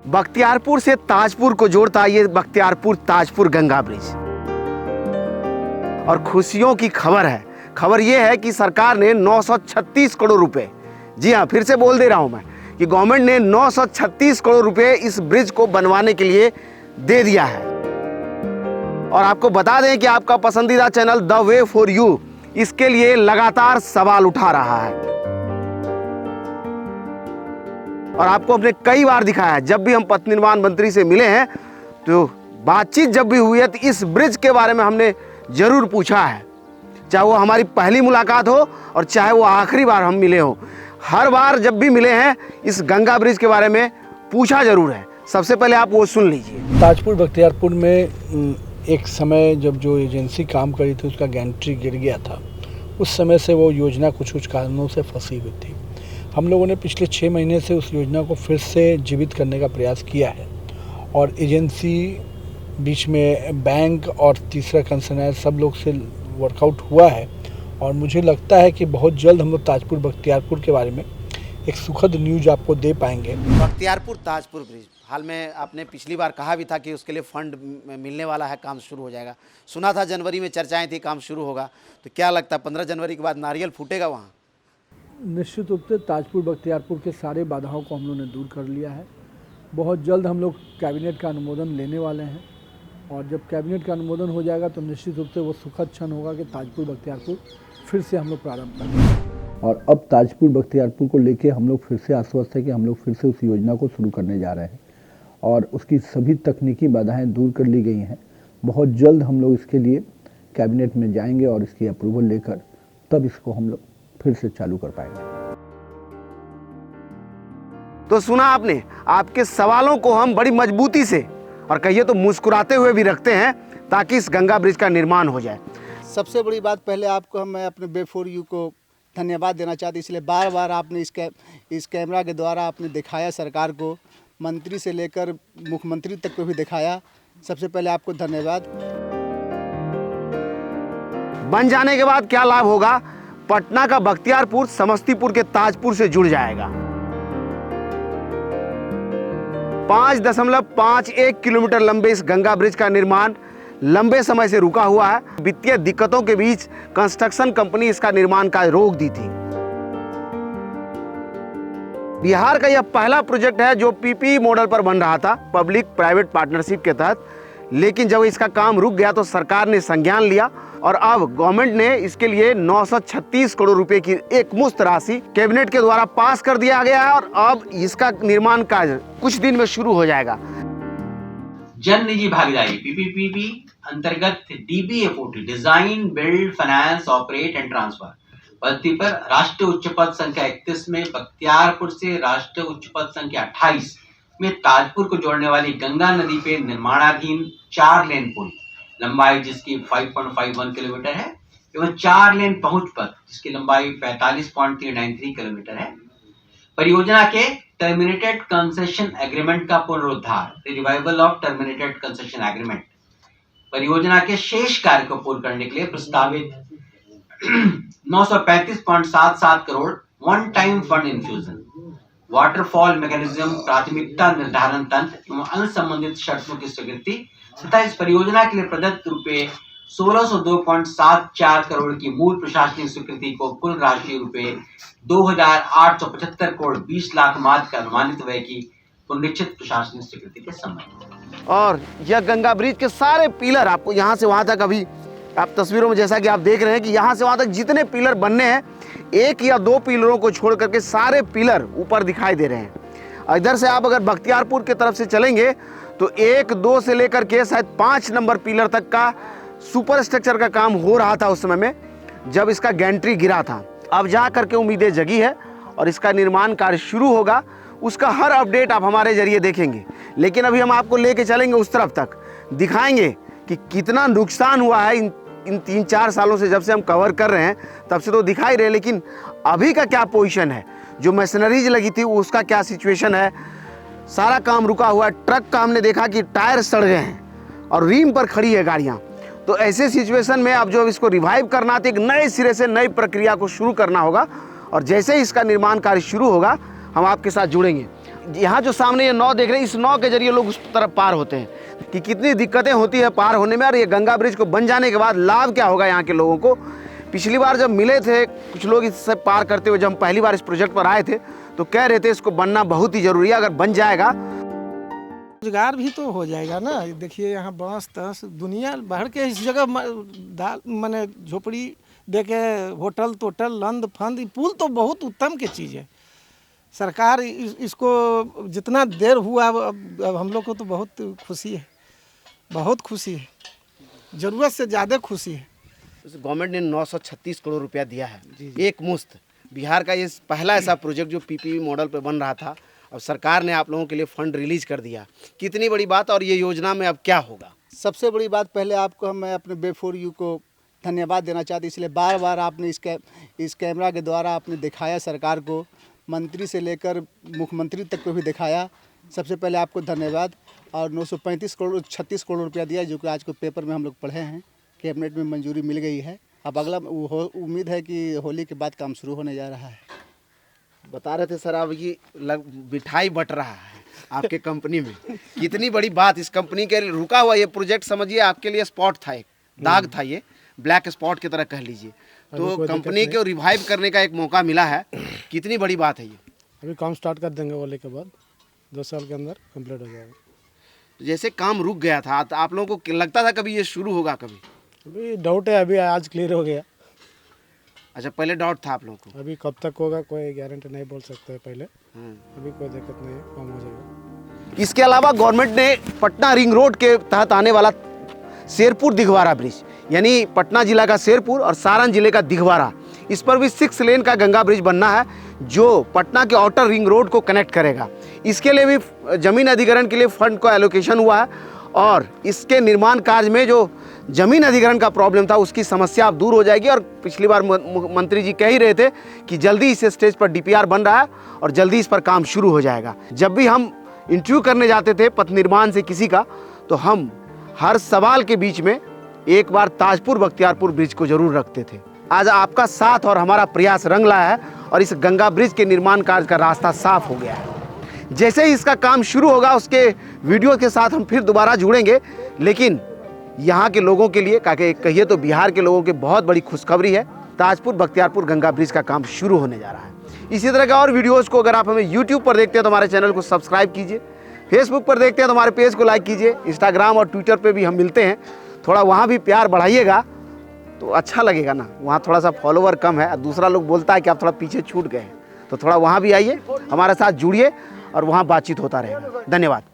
बख्तियारपुर से ताजपुर को जोड़ता ये बख्तियारपुर ताजपुर गंगा ब्रिज। और खुशियों की खबर है, खबर ये है कि सरकार ने 936 करोड़ रुपए, जी हाँ फिर से बोल दे रहा हूं मैं कि गवर्नमेंट ने 936 करोड़ रुपए इस ब्रिज को बनवाने के लिए दे दिया है। और आपको बता दें कि आपका पसंदीदा channel the way for you इसके लिए लगातार सवाल उठा रहा है और आपको हमने कई बार दिखाया है। जब भी हम पथ निर्माण मंत्री से मिले हैं तो बातचीत जब भी हुई है तो इस ब्रिज के बारे में हमने जरूर पूछा है, चाहे वो हमारी पहली मुलाकात हो और चाहे वो आखिरी बार हम मिले हो। हर बार जब भी मिले हैं इस गंगा ब्रिज के बारे में पूछा जरूर है। सबसे पहले आप वो सुन लीजिए। ताजपुर बख्तियारपुर में एक समय जब जो एजेंसी काम करी थी उसका गैंट्री गिर गया था, उस समय से वो योजना कुछ कारणों से फंसी हुई थी। हम लोगों ने पिछले 6 महीने से उस योजना को फिर से जीवित करने का प्रयास किया है और एजेंसी, बीच में बैंक और तीसरा कंसर्नर सब लोग से वर्कआउट हुआ है और मुझे लगता है कि बहुत जल्द हम लोग ताजपुर बख्तियारपुर के बारे में एक सुखद न्यूज़ आपको दे पाएंगे। बख्तियारपुर ताजपुर ब्रिज, हाल में आपने पिछली बार कहा भी था कि उसके लिए फंड मिलने वाला है, काम शुरू हो जाएगा। सुना था जनवरी में चर्चाएं थी काम शुरू होगा, तो क्या लगता है 15 जनवरी के बाद नारियल फूटेगा वहाँ? निश्चित रूप से ताजपुर बख्तियारपुर के सारे बाधाओं को हम लोगों ने दूर कर लिया है। बहुत जल्द हम लोग कैबिनेट का अनुमोदन लेने वाले हैं और जब कैबिनेट का अनुमोदन हो जाएगा तो निश्चित रूप से वो सुखद क्षण होगा कि ताजपुर बख्तियारपुर फिर से हम लोग प्रारंभ करेंगे। और अब ताजपुर बख्तियारपुर को लेके हम लोग फिर से आश्वस्त है कि हम लोग फिर से उस योजना को शुरू करने जा रहे हैं और उसकी सभी तकनीकी बाधाएं दूर कर ली गई हैं। बहुत जल्द हम लोग इसके लिए कैबिनेट में जाएंगे और इसकी अप्रूवल लेकर तब इसको हम लोग फिर से चालू कर पाएंगे। तो सुना आपने, आपके सवालों को हम बड़ी मजबूती से और कहिए तो मुस्कुराते हुए भी रखते हैं ताकि इस गंगा ब्रिज का निर्माण हो जाए। सबसे बड़ी बात, पहले आपको मैं अपने वे फॉर यू को धन्यवाद देना चाहती, इसलिए बार बार आपने इस कैमरा के द्वारा आपने दिखाया सरकार को, मंत्री से लेकर मुख्यमंत्री तक को भी दिखाया। सबसे पहले आपको धन्यवाद। बन जाने के बाद क्या लाभ होगा? पटना का बख्तियारपुर समस्तीपुर के ताजपुर से जुड़ जाएगा। 5.51 किलोमीटर लंबे इस गंगा ब्रिज का निर्माण लंबे समय से रुका हुआ है। वित्तीय दिक्कतों के बीच कंस्ट्रक्शन कंपनी इसका निर्माण कार्य रोक दी थी। बिहार का यह पहला प्रोजेक्ट है जो पीपीपी मॉडल पर बन रहा था, पब्लिक प्राइवेट पार्टनरशिप के तहत। लेकिन जब इसका काम रुक गया तो सरकार ने संज्ञान लिया और अब गवर्नमेंट ने इसके लिए 936 करोड़ रुपए की एक मुश्त राशि कैबिनेट के द्वारा पास कर दिया गया है और अब इसका निर्माण कार्य कुछ दिन में शुरू हो जाएगा। जन निजी भागीदारी पीपीपी अंतर्गत DBA40 design, build, finance, operate and transfer पद्धति पर राष्ट्रीय उच्च पथ संख्या 31 में बख्तियारपुर से राष्ट्रीय उच्च पथ संख्या 28 में ताजपुर को जोड़ने वाली गंगा नदी पे निर्माणाधीन 4 लेन पुल, लंबाई जिसकी 5.51 किलोमीटर है, एवं 4 लेन पहुंच पथ जिसकी लंबाई 45.393 किलोमीटर है। परियोजना के टर्मिनेटेड कंसेशन एग्रीमेंट का पुनरुद्धार, revival of terminated concession agreement. परियोजना के शेष कार्य को पूर्ण करने के लिए प्रस्तावित 935.77 crore one time fund infusion, waterfall mechanism, प्राथमिकता निर्धारण तंत्र एवं अन्य संबंधित शर्तों की स्वीकृति तथा इस परियोजना के लिए प्रदत्त रुपए 1602.74 करोड़ की मूल प्रशासनिक स्वीकृति को कुल राशि रुपए 2875 करोड़ 20 लाख मात्र का अनुमानित व्यय की पुनरीक्षित प्रशासनिक स्वीकृति के संबंध। और यह गंगा ब्रिज के सारे पिलर आपको यहाँ से वहाँ तक, अभी आप तस्वीरों में जैसा कि आप देख रहे हैं कि यहाँ से वहाँ तक जितने पिलर बनने हैं, 1 या 2 पिलरों को छोड़ करके सारे पिलर ऊपर दिखाई दे रहे हैं। इधर से आप अगर बख्तियारपुर की तरफ से चलेंगे तो 1, 2 से लेकर के शायद 5 नंबर पिलर तक का सुपर स्ट्रक्चर का काम हो रहा था उस समय में जब इसका गैंट्री गिरा था। अब जा करके उम्मीदें जगी है और इसका निर्माण कार्य शुरू होगा। उसका हर अपडेट आप हमारे जरिए देखेंगे। लेकिन अभी हम आपको लेके चलेंगे उस तरफ तक, दिखाएंगे कि कितना नुकसान हुआ है इन 3-4 सालों से जब से हम कवर कर रहे हैं, तब से तो दिखाई रहे, लेकिन अभी का क्या पोजीशन है, जो मशीनरीज लगी थी उसका क्या सिचुएशन है। सारा काम रुका हुआ है। ट्रक का हमने देखा कि टायर सड़ गए हैं और रीम पर खड़ी है गाड़ियाँ। तो ऐसे सिचुएशन में अब जो इसको रिवाइव करना तो एक नए सिरे से नई प्रक्रिया को शुरू करना होगा और जैसे ही इसका निर्माण कार्य शुरू होगा हम आपके साथ जुड़ेंगे। यहाँ जो सामने ये नाव देख रहे हैं, इस नाव के जरिए लोग उस तरफ पार होते हैं कि कितनी दिक्कतें होती है पार होने में। और ये गंगा ब्रिज को बन जाने के बाद लाभ क्या होगा यहाँ के लोगों को। पिछली बार जब मिले थे कुछ लोग इससे पार करते हुए, जब हम पहली बार इस प्रोजेक्ट पर आए थे तो कह रहे थे इसको बनना बहुत ही ज़रूरी है। अगर बन जाएगा रोजगार भी तो हो जाएगा ना। देखिए यहाँ बांस तंस दुनिया भर के इस जगह दाल माने झोपड़ी दे के होटल तोटल लंद फंद, पुल तो बहुत उत्तम की चीज़ है। सरकार इसको जितना देर हुआ अब हम लोग को तो बहुत खुशी है, बहुत खुशी है, ज़रूरत से ज़्यादा खुशी है। गवर्नमेंट ने 936 करोड़ रुपया दिया है एक मुश्त। बिहार का ये पहला ऐसा प्रोजेक्ट जो पीपीपी मॉडल पे बन रहा था, अब सरकार ने आप लोगों के लिए फंड रिलीज कर दिया। कितनी बड़ी बात। और ये योजना में अब क्या होगा? सबसे बड़ी बात, पहले आपको मैं अपने बे4यू को धन्यवाद देना चाहती, इसलिए बार बार आपने इस कैमरा के द्वारा आपने दिखाया सरकार को, मंत्री से लेकर मुख्यमंत्री तक को भी दिखाया। सबसे पहले आपको धन्यवाद। और 936 करोड़ रुपया दिया, जो कि आज को पेपर में हम लोग पढ़े हैं, कैबिनेट में मंजूरी मिल गई है। अब अगला उम्मीद है कि होली के बाद काम शुरू होने जा रहा है। बता रहे थे सर, अब ये मिठाई बट रहा है आपके कंपनी में। कितनी बड़ी बात। इस कंपनी के रुका हुआ ये प्रोजेक्ट समझिए आपके लिए स्पॉट था, एक दाग था, ये ब्लैक स्पॉट की तरह कह लीजिए। तो कंपनी को रिवाइव करने का एक मौका मिला है। कितनी बड़ी बात है ये। अभी काम स्टार्ट कर देंगे होली के बाद, 2 साल के अंदर कंप्लीट हो जाएगा। तो जैसे काम रुक गया था तो आप लोगों को लगता था कभी ये शुरू होगा कभी? अभी डाउट है, अभी आज क्लियर हो गया। अच्छा, पहले डाउट था आप लोगों को? अभी कब तक होगा कोई गारंटी नहीं बोल सकते हैं पहले। अभी कोई दिक्कत नहीं है, काम हो जाएगा। इसके अलावा गवर्नमेंट ने पटना रिंग रोड के तहत आने वाला शेरपुर दिघवारा ब्रिज, यानी पटना जिला का शेरपुर और सारण जिले का दिघवारा, इस पर भी 6 लेन का गंगा ब्रिज बनना है जो पटना के आउटर रिंग रोड को कनेक्ट करेगा। इसके लिए भी जमीन अधिग्रहण के लिए फंड को एलोकेशन हुआ है और इसके निर्माण कार्य में जो जमीन अधिग्रहण का प्रॉब्लम था उसकी समस्या अब दूर हो जाएगी। और पिछली बार मंत्री जी कह ही रहे थे कि जल्दी इस स्टेज पर डीपीआर बन रहा है और जल्दी इस पर काम शुरू हो जाएगा। जब भी हम इंटरव्यू करने जाते थे पथ निर्माण से किसी का, तो हम हर सवाल के बीच में एक बार ताजपुर बख्तियारपुर ब्रिज को जरूर रखते थे। आज आपका साथ और हमारा प्रयास रंग लाया है और इस गंगा ब्रिज के निर्माण कार्य का रास्ता साफ हो गया है। जैसे ही इसका काम शुरू होगा उसके वीडियो के साथ हम फिर दोबारा जुड़ेंगे। लेकिन यहाँ के लोगों के लिए कहिए तो बिहार के लोगों की बहुत बड़ी खुशखबरी है, ताजपुर बख्तियारपुर गंगा ब्रिज का काम शुरू होने जा रहा है। इसी तरह के और वीडियोज़ को अगर आप हमें यूट्यूब पर देखते हैं तो हमारे चैनल को सब्सक्राइब कीजिए, फेसबुक पर देखते हैं तो हमारे पेज को लाइक कीजिए, इंस्टाग्राम और ट्विटर पर भी हम मिलते हैं, थोड़ा वहाँ भी प्यार बढ़ाइएगा तो अच्छा लगेगा ना। वहाँ थोड़ा सा फॉलोवर कम है, दूसरा लोग बोलता है कि आप थोड़ा पीछे छूट गए हैं, तो थोड़ा वहाँ भी आइए, हमारे साथ जुड़िए और वहाँ बातचीत होता रहेगा। धन्यवाद।